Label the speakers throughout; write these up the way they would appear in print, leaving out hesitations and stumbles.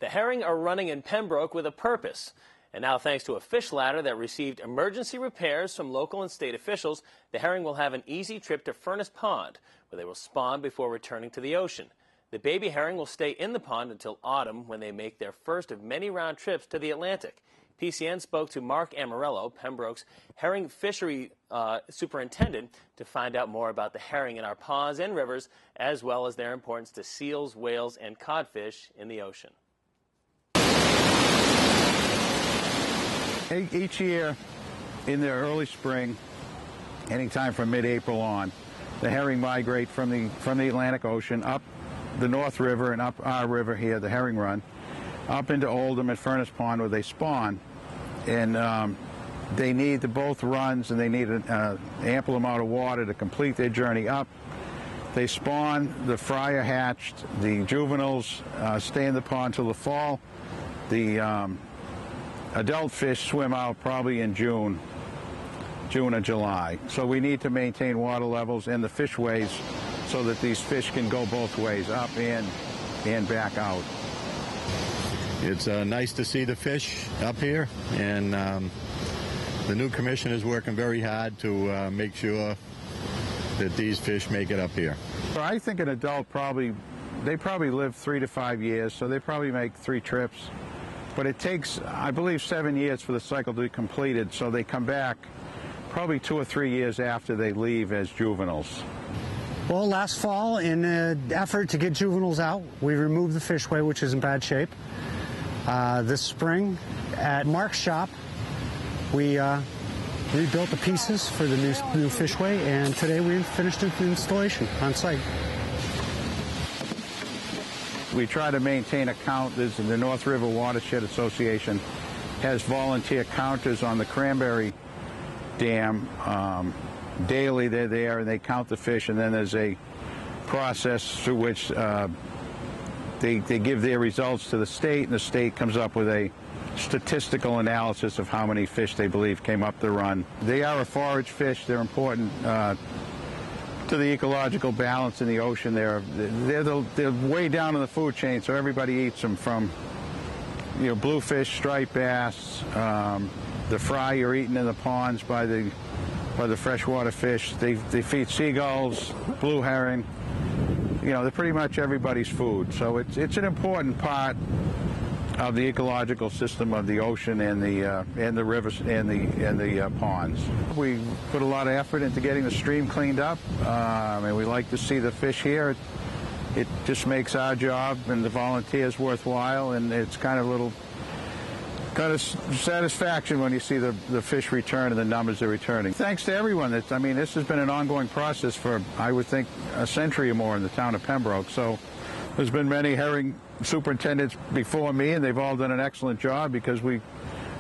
Speaker 1: The herring are running in Pembroke with a purpose. And now, thanks to a fish ladder that received emergency repairs from local and state officials, the herring will have an easy trip to Furnace Pond, where they will spawn before returning to the ocean. The baby herring will stay in the pond until autumn, when they make their first of many round trips to the Atlantic. PCN spoke to Mark Amarello, Pembroke's herring fishery superintendent, to find out more about the herring in our ponds and rivers, as well as their importance to seals, whales, and codfish in the ocean.
Speaker 2: Each year in the early spring, anytime from mid-April on, the herring migrate from the Atlantic Ocean up the North River and up our river here, the Herring Run, up into Oldham and Furnace Pond, where they spawn. And they need both runs, and they need an ample amount of water to complete their journey up. They spawn, the fry are hatched, the juveniles stay in the pond till the fall. The adult fish swim out probably in June or July. So we need to maintain water levels in the fishways so that these fish can go both ways, up and back out.
Speaker 3: It's nice to see the fish up here, and the new commission is working very hard to make sure that these fish make it up here.
Speaker 2: So I think an adult they probably live 3 to 5 years, so they probably make 3 trips. But it takes, I believe, 7 years for the cycle to be completed, so they come back probably 2 or 3 years after they leave as juveniles.
Speaker 4: Well, last fall, in an effort to get juveniles out, we removed the fishway, which is in bad shape. This spring, at Mark's shop, we rebuilt the pieces for the new fishway, and today we finished the installation on site.
Speaker 2: We try to maintain a count. The North River Watershed Association has volunteer counters on the Cranberry Dam. Daily they're there and they count the fish, and then there's a process through which they give their results to the state, and the state comes up with a statistical analysis of how many fish they believe came up the run. They are a forage fish. They're important to the ecological balance in the ocean. They're way down in the food chain, so everybody eats them, from bluefish, striped bass, the fry you're eating in the ponds by the freshwater fish. They feed seagulls, blue herring. They're pretty much everybody's food. So it's an important part of the ecological system of the ocean and the rivers and the ponds. We put a lot of effort into getting the stream cleaned up, and we like to see the fish here. It just makes our job and the volunteers worthwhile, and it's kind of satisfaction when you see the fish return and the numbers are returning. Thanks to everyone. This has been an ongoing process for, I would think, a century or more in the town of Pembroke. So there's been many herring superintendents before me, and they've all done an excellent job, because we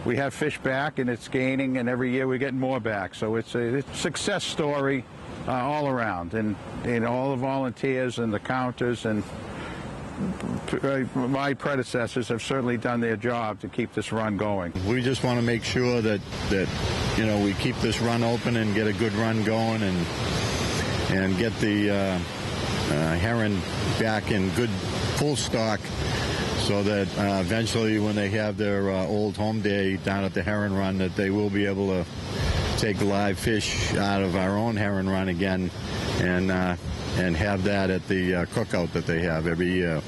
Speaker 2: have fish back, and it's gaining, and every year we're getting more back. So it's a success story all around, and all the volunteers and the counters and my predecessors have certainly done their job to keep this run going.
Speaker 3: We just want to make sure that we keep this run open and get a good run going, and get the herring back in good full stock, so that eventually, when they have their old home day down at the Herring Run, that they will be able to take live fish out of our own Herring Run again, and have that at the cookout that they have every year.